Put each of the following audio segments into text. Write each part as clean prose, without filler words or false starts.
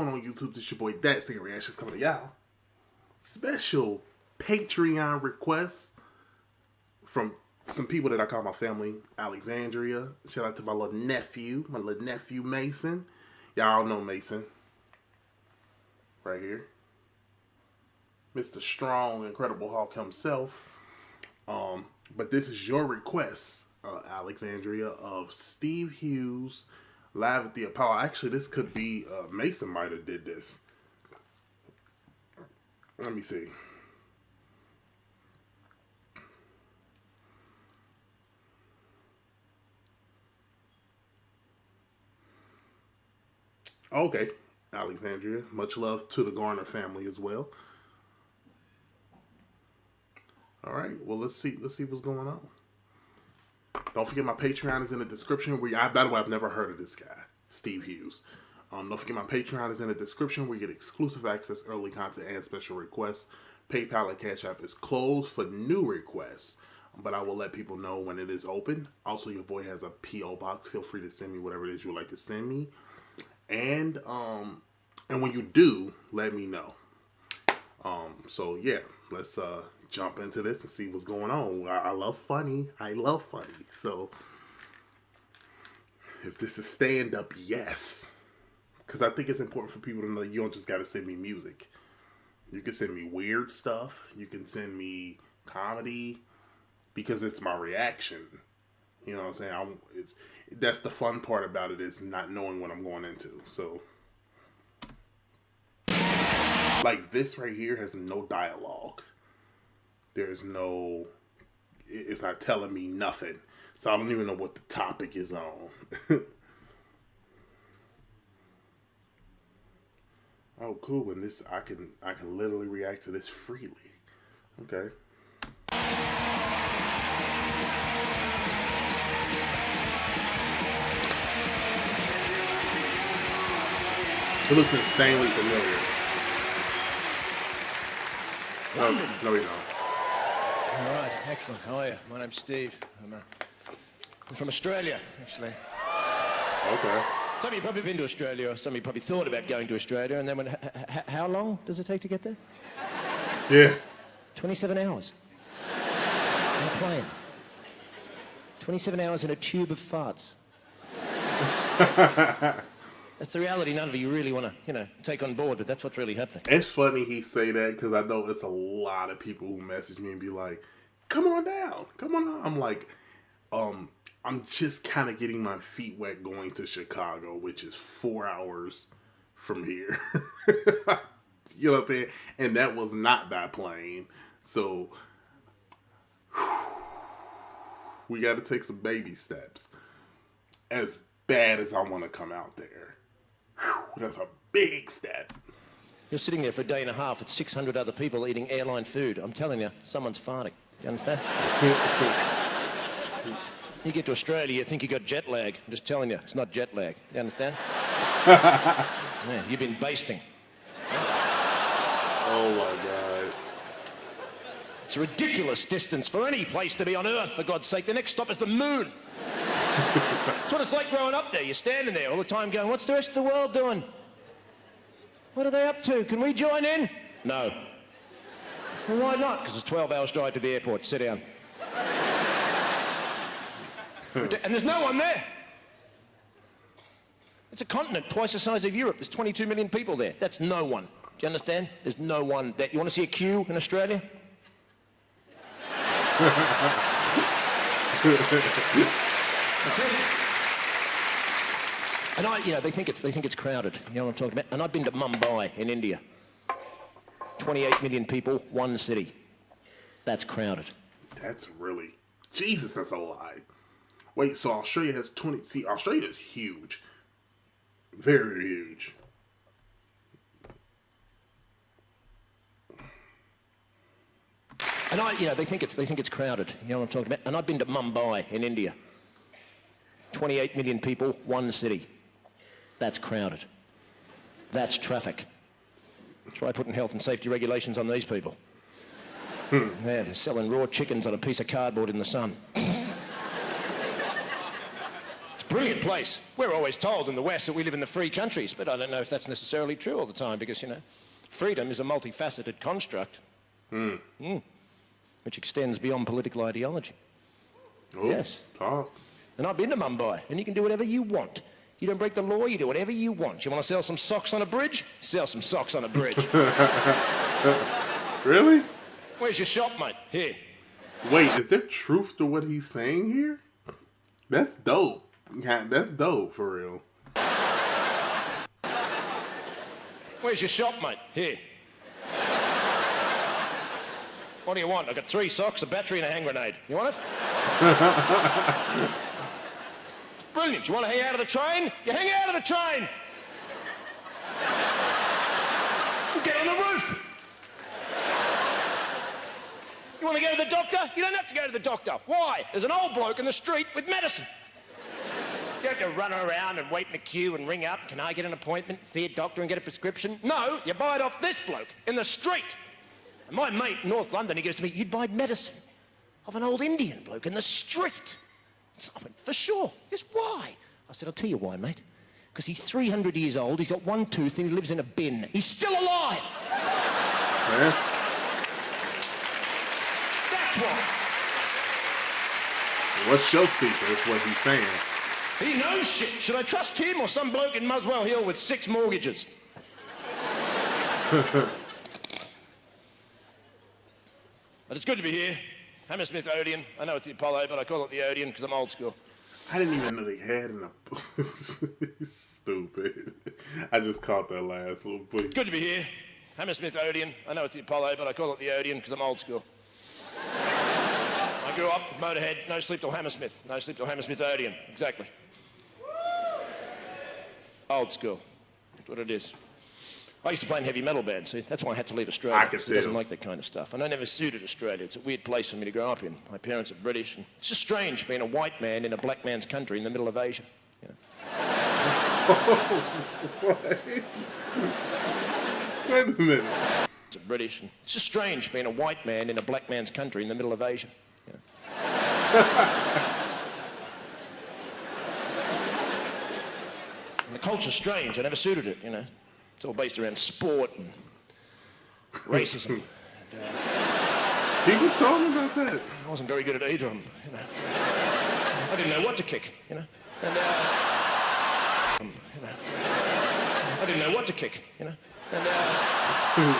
going on YouTube? This your boy ThatSingerReactions coming to y'all. Special Patreon requests from some people that I call my family. Alexandria. Shout out to my little nephew Mason. Y'all know Mason. Right here. Mr. Strong, Incredible Hulk himself. But this is your request, Alexandria, of Steve Hughes, Live at the Apollo. Actually, this could be, Mason might have did this. Let me see. Okay, Alexandria. Much love to the Garner family as well. All right, well, let's see what's going on. Don't forget my Patreon is in the description. By the way, I've never heard of this guy, Steve Hughes. Don't forget my Patreon is in the description where you get exclusive access, early content, and special requests. PayPal and CashApp is closed for new requests, but I will let people know when it is open. Also, your boy has a P.O Box. Feel free to send me whatever it is you would like to send me. And when you do, let me know. So yeah, let's jump into this and see what's going on. I love funny. So if this is stand up, yes. Because I think it's important for people to know you don't just got to send me music. You can send me weird stuff. You can send me comedy because it's my reaction. You know what I'm saying? That's the fun part about it, is not knowing what I'm going into. So, like, this right here has no dialogue. There's no, it's not telling me nothing. So I don't even know what the topic is on. Oh, cool. And this, I can literally react to this freely. Okay. It looks insanely familiar. No, we don't. All right, excellent. How are you? My name's Steve. I'm from Australia, actually. Okay. Some of you probably been to Australia, or some of you probably thought about going to Australia, and then how long does it take to get there? Yeah. 27 hours. On a plane. 27 hours in a tube of farts. That's the reality none of you really want to, take on board, but that's what's really happening. It's funny he say that, because I know it's a lot of people who message me and be like, come on down. I'm like, I'm just kind of getting my feet wet going to Chicago, which is 4 hours from here. You know what I'm saying? And that was not by plane. So we got to take some baby steps. As bad as I want to come out there, that's a big step. You're sitting there for a day and a half with 600 other people eating airline food. I'm telling you, someone's farting. You understand? You get to Australia, you think you got jet lag. I'm just telling you, it's not jet lag. You understand? Yeah, you've been basting. Oh my God. It's a ridiculous distance for any place to be on Earth, for God's sake. The next stop is the moon. That's what it's like growing up there. You're standing there all the time going, what's the rest of the world doing? What are they up to? Can we join in? No. Well, why not? Because it's a 12-hour drive to the airport. Sit down. And there's no one there. It's a continent twice the size of Europe. There's 22 million people there. That's no one. Do you understand? There's no one there. You want to see a queue in Australia? That's it. And they think it's crowded. You know what I'm talking about? And I've been to Mumbai in India. 28 million people, one city. That's crowded. That's really, Jesus, that's a lie. Wait, so Australia has 20, see, Australia is huge. Very huge. And they think it's crowded. You know what I'm talking about? And I've been to Mumbai in India. 28 million people, one city. That's crowded. That's traffic. Try putting health and safety regulations on these people. Yeah, they're selling raw chickens on a piece of cardboard in the sun. It's brilliant. place. We're always told in the West that we live in the free countries, but I don't know if that's necessarily true all the time because, you know, freedom is a multifaceted construct. Which extends beyond political ideology. Oh, yes. Talk. And I've been to Mumbai, and you can do whatever you want. You don't break the law, you do whatever you want. You want to sell some socks on a bridge? Sell some socks on a bridge. Really? Where's your shop, mate? Here. Wait, is there truth to what he's saying here? That's dope. Yeah, that's dope, for real. Where's your shop, mate? Here. What do you want? I've got 3 socks, a battery, and a hand grenade. You want it? It's brilliant. You want to hang out of the train? You hang out of the train. You get on the roof. You want to go to the doctor? You don't have to go to the doctor. Why? There's an old bloke in the street with medicine. You have to run around and wait in a queue and ring up. Can I get an appointment, see a doctor and get a prescription? No, you buy it off this bloke in the street. And my mate in North London, he goes to me, you'd buy medicine off an old Indian bloke in the street. So I went, for sure. He goes, why? I said, I'll tell you why, mate. Because he's 300 years old, he's got 1 tooth, and he lives in a bin. He's still alive. Yeah. That's why. What's your secret is what he's saying. He knows shit. Should I trust him or some bloke in Muswell Hill with 6 mortgages? But it's good to be here. Hammersmith Odeon. I know it's the Apollo, but I call it the Odeon because I'm old school. I didn't even know they had an Stupid. I just caught that last little bit. Good to be here. Hammersmith Odeon. I know it's the Apollo, but I call it the Odeon because I'm old school. I grew up with Motorhead, no sleep till Hammersmith. No sleep till Hammersmith Odeon. Exactly. Old school. That's what it is. I used to play in heavy metal bands, see? That's why I had to leave Australia. I can see He doesn't like that kind of stuff. And I never suited Australia. It's a weird place for me to grow up in. My parents are British. And it's just strange being a white man in a black man's country in the middle of Asia. You know? Wait a minute. It's a British. And it's just strange being a white man in a black man's country in the middle of Asia. You know? And the culture's strange. I never suited it, you know. It's all based around sport and racism. People told me about that. I wasn't very good at either of them, you know. I didn't know what to kick, you know. And, I didn't know what to kick, you know. And,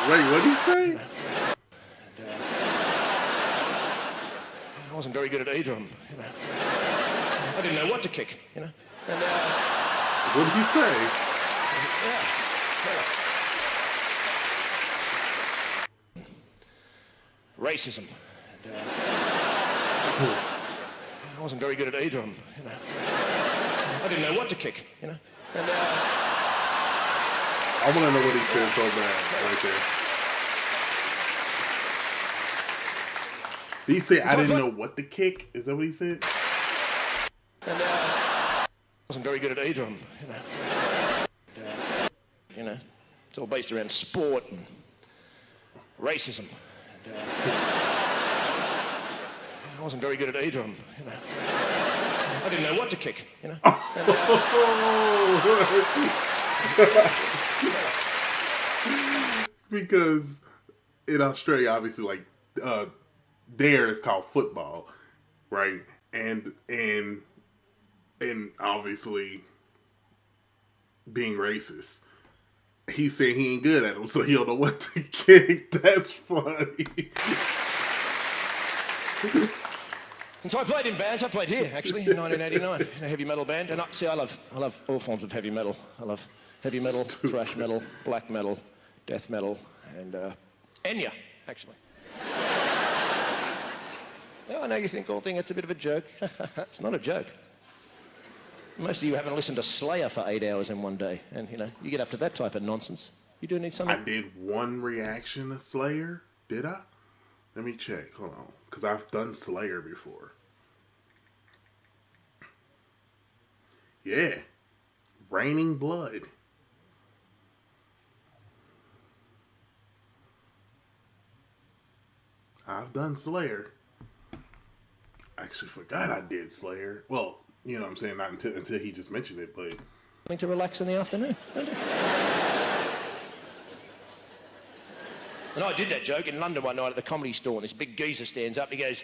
wait, what did he say? I wasn't very good at either of them, you know. I didn't know what to kick, you know. And, what did he say? yeah. Racism. And, I wasn't very good at either of them, you know. I didn't know what to kick, you know. And, I want to know what he said so bad right there. Did he say, I didn't know what to kick? Is that what he said? And, I wasn't very good at either of them, you know. And, you know, it's all based around sport and racism. And, I wasn't very good at either of them, you know. I didn't know what to kick, you know. And, because in Australia, obviously, like, there is called football, right? And obviously being racist. He said he ain't good at them, so he don't know what to kick. That's funny. And so I played in bands. I played here, actually, in 1989, in a heavy metal band. And I love all forms of heavy metal. I love heavy metal, thrash metal, black metal, death metal, and Enya, actually. Oh, I know you think it's a bit of a joke. It's not a joke. Most of you haven't listened to Slayer for 8 hours in one day. And, you know, you get up to that type of nonsense. You do need something. I did one reaction to Slayer. Did I? Let me check. Hold on. Because I've done Slayer before. Yeah. Raining Blood. I've done Slayer. I actually forgot I did Slayer. Well, You know what I'm saying? Not until he just mentioned it, but... Something to relax in the afternoon, don't you? And I did that joke in London one night at the Comedy Store, and this big geezer stands up, he goes,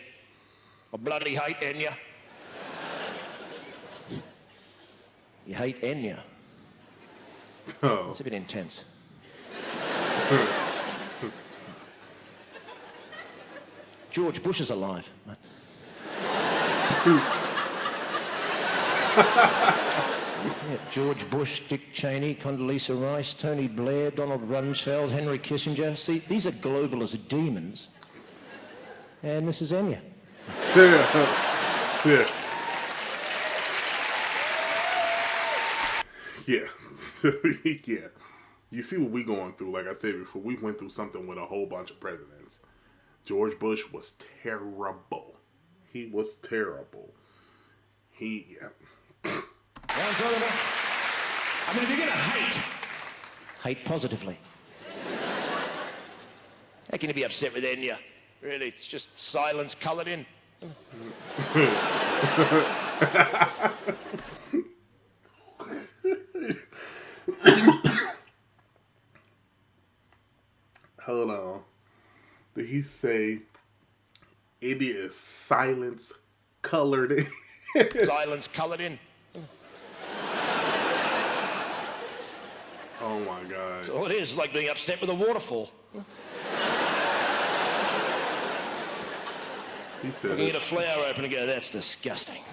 I bloody hate Enya. You hate Enya? Oh. That's a bit intense. George Bush is alive. Yeah, George Bush, Dick Cheney, Condoleezza Rice, Tony Blair, Donald Rumsfeld, Henry Kissinger. See, these are globalist demons. And this is Enya. Yeah. Yeah. You see what we going through. Like I said before, we went through something with a whole bunch of presidents. George Bush was terrible. He was terrible. Yeah, I'm talking about. I mean, if you're going to hate positively. How can you be upset with Enya? Really, it's just silence coloured in. Hold on. Did he say it is silence colored in? Silence coloured in. Oh my God. So it is like being upset with a waterfall. He said Looking at a flower open and go, that's disgusting.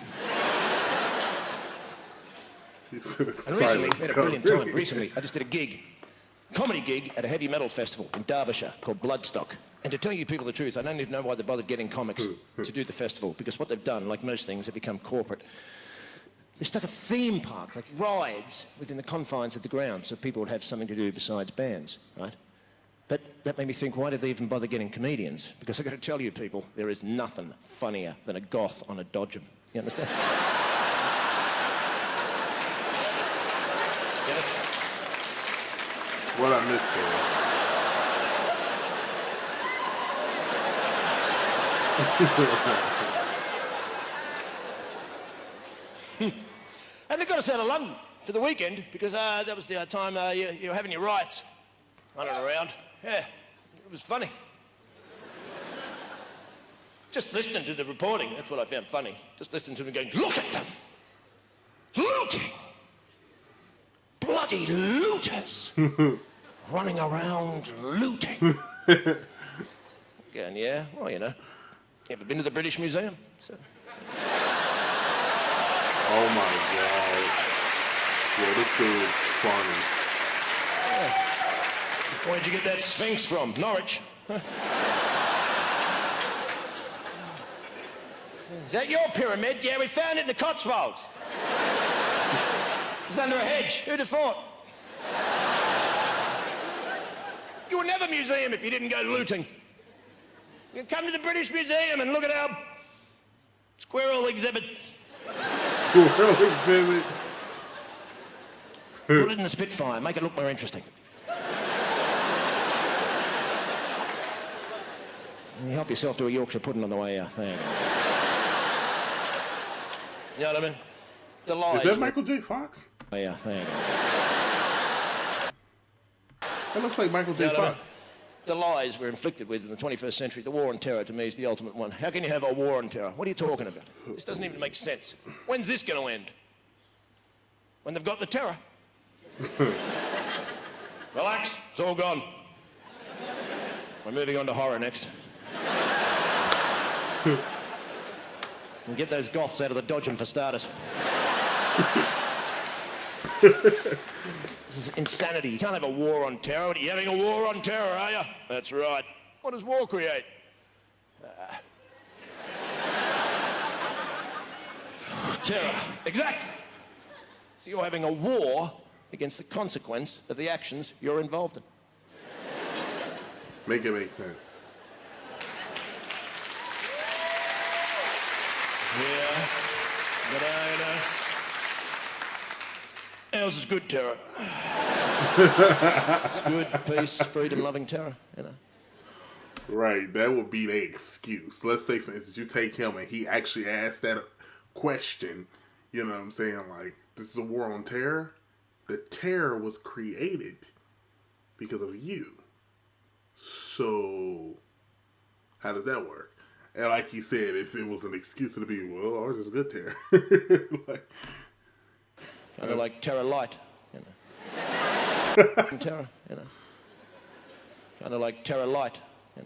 He said And recently, we had a brilliant time. Recently, I just did a comedy gig at a heavy metal festival in Derbyshire called Bloodstock. And to tell you people the truth, I don't even know why they bothered getting comics to do the festival, because what they've done, like most things, have become corporate. They stuck a theme park, like rides, within the confines of the ground, so people would have something to do besides bands, right? But that made me think, why did they even bother getting comedians? Because I've got to tell you people, there is nothing funnier than a goth on a dodgem. You understand? What I missed there. And they got us out of London for the weekend because that was the time you were having your riots running around. Yeah, it was funny. Just listening to the reporting, that's what I found funny. Just listening to them going, look at them! Looting! Bloody looters! Running around looting. Going, yeah, well, you know. Ever been to the British Museum? So. Oh my God. Yeah, this dude is funny. Yeah. Where'd you get that Sphinx from? Norwich? Huh? Is that your pyramid? Yeah, we found it in the Cotswolds. It's under a hedge. Who'd have thought? You would never have a museum if you didn't go looting. You can come to the British Museum and look at our squirrel exhibit. Squirrel exhibit. Put it in the Spitfire, make it look more interesting. You help yourself to a Yorkshire pudding on the way out. There you go. You know what I mean? The lies. Is that Michael J. Fox? Oh, yeah, there you go. That looks like Michael J. Fox. The lies we're inflicted with in the 21st century, the war on terror, to me, is the ultimate one. How can you have a war on terror? What are you talking about? This doesn't even make sense. When's this going to end? When they've got the terror. Relax, it's all gone. We're moving on to horror next. And get those goths out of the dodgem for starters. This is insanity. You can't have a war on terror. Are you having a war on terror, are you? That's right. What does war create? Terror. Exactly. So you're having a war against the consequence of the actions you're involved in. Make it make sense. Yeah, but you know, ours is good terror. It's good, peace, freedom-loving terror, you know. Right, that would be the excuse. Let's say, for instance, you take him and he actually asked that question. You know what I'm saying? Like, this is a war on terror. The terror was created because of you. So, how does that work? And like he said, if it was an excuse to be, well, ours is good terror. Like, kind of like terror light, you know. Terror, you know. Kind of like terror light, you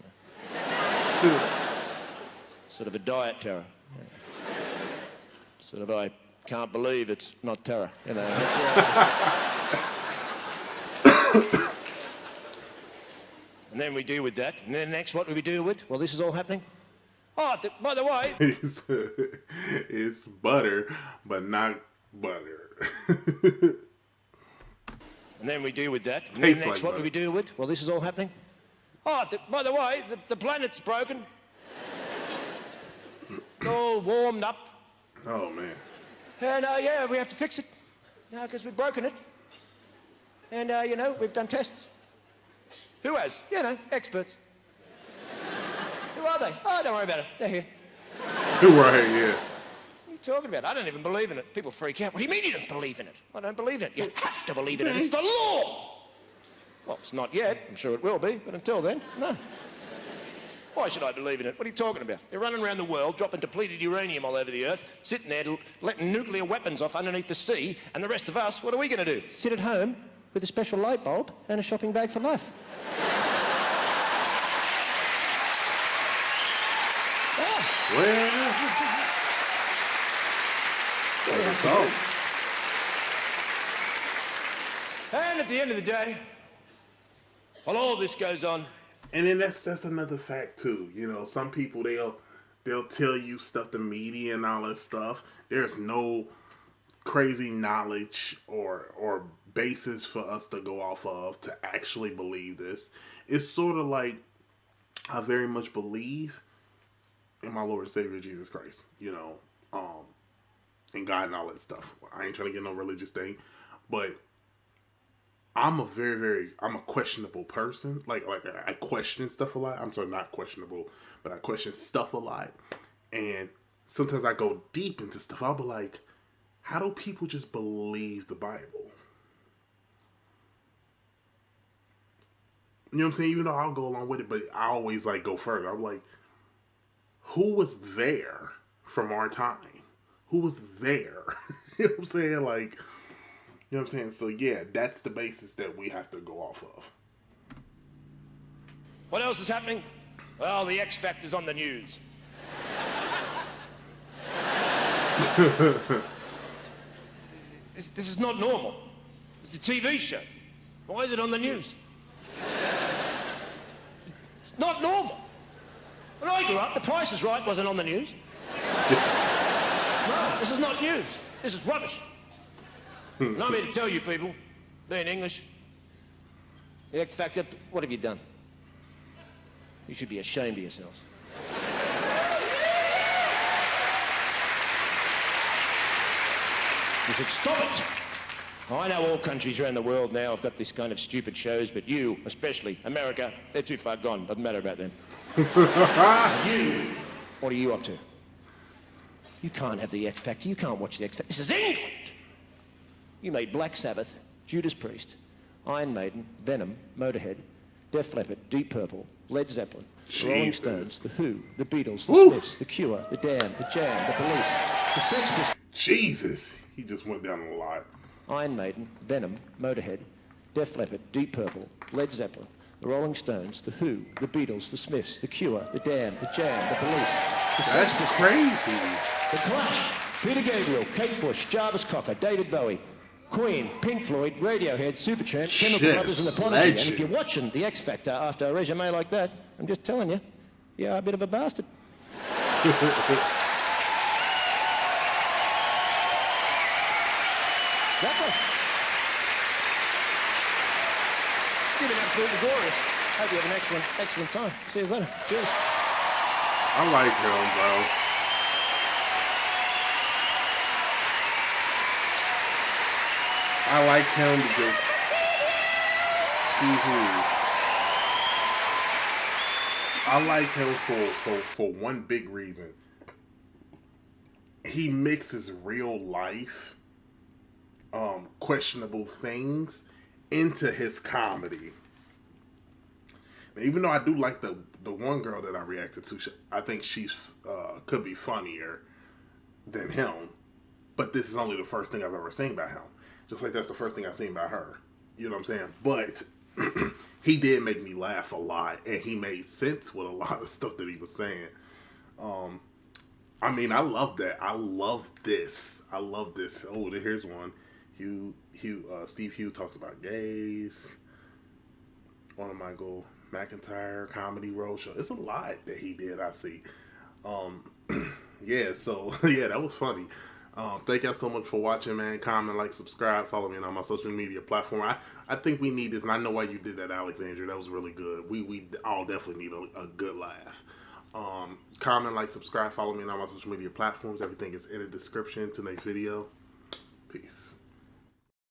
know. Sort of a diet terror. You know. Sort of, I can't believe it's not terror, you know. And then we deal with that. And then next, what do we deal with? Well, this is all happening. Oh, by the way. It's butter, but not butter. And then we deal with that. And then next, like what do we deal with? Well, this is all happening. Oh, by the way, the planet's broken. It's all warmed up. Oh, man. And, yeah, we have to fix it. Because we've broken it. And, you know, we've done tests. Who has? You know, experts. Who are they? Oh, don't worry about it. They're here. Right, yeah. What are you talking about? I don't even believe in it. People freak out. What do you mean you don't believe in it? I don't believe in it. You have to believe in it. It's the law. Well, it's not yet. I'm sure it will be. But until then, no. Why should I believe in it? What are you talking about? They're running around the world, dropping depleted uranium all over the earth, sitting there letting nuclear weapons off underneath the sea, and the rest of us, what are we going to do? Sit at home with a special light bulb and a shopping bag for life. Well, and at the end of the day, while all this goes on, and then that's another fact too. You know, some people they'll tell you stuff, the media and all that stuff. There's no crazy knowledge or basis for us to go off of to actually believe this. It's sort of like I very much believe in my Lord and Savior Jesus Christ, you know, and God and all that stuff. I ain't trying to get no religious thing, but I'm a I'm a questionable person. Like I question stuff a lot. I'm sorry, not questionable, but I question stuff a lot. And sometimes I go deep into stuff. I'll be like, how do people just believe the Bible? You know what I'm saying? Even though I'll go along with it, but I always like go further. I'm like, who was there from our time? Who was there? You know what I'm saying? Like, you know what I'm saying? So yeah, that's the basis that we have to go off of. What else is happening? Well, the X Factor's on the news. This is not normal. It's a TV show. Why is it on the news? It's not normal. When I grew up, The Price is Right wasn't on the news. No, this is not news. This is rubbish. And I'm here to tell you people, being English, the X Factor, what have you done? You should be ashamed of yourselves. You should stop it. I know all countries around the world now have got this kind of stupid shows, but you, especially, America, they're too far gone. Doesn't matter about them. You, what are you up to? You can't have the X Factor. You can't watch the X Factor. This is England. You made Black Sabbath, Judas Priest, Iron Maiden, Venom, Motorhead, Def Leppard, Deep Purple, Led Zeppelin, the Rolling Stones, The Who, The Beatles, The Smiths, The Cure, The Damned, The Jam, The Police, The Sex Pistols. Jesus, he just went down a lot. Iron Maiden, Venom, Motorhead, Def Leppard, Deep Purple, Led Zeppelin, The Rolling Stones, The Who, The Beatles, The Smiths, The Cure, The Damned, The Jam, The Police, The Sex Pistols. That's crazy. The Clash, Peter Gabriel, Kate Bush, Jarvis Cocker, David Bowie, Queen, Pink Floyd, Radiohead, Supertramp, Chemical Brothers and the Prodigy. And if you're watching The X Factor after a resume like that, I'm just telling you, you're a bit of a bastard. Exactly. You've been absolutely glorious. Hope you have an excellent time. See you later. Cheers. I like him, bro. I like him because I like him for one big reason. he mixes real life, questionable things into his comedy. And even though I do like the one girl that I reacted to, I think she's could be funnier than him. But this is only the first thing I've ever seen by him. Just like that's the first thing I've seen by her. You know what I'm saying? But he did make me laugh a lot, and he made sense with a lot of stuff that he was saying. I mean, I love that. I love this. I love this. Oh, here's one. Steve Hughes talks about gays on a Michael McIntyre comedy roadshow. It's a lot that he did. I see. Yeah. So yeah, that was funny. Thank y'all so much for watching, man. Comment, like, subscribe, follow me on my social media platform. I think we need this, and I know why you did that, Alexandra. That was really good. We all definitely need a good laugh. Comment, like, subscribe, follow me on all my social media platforms. Everything is in the description to next video. Peace.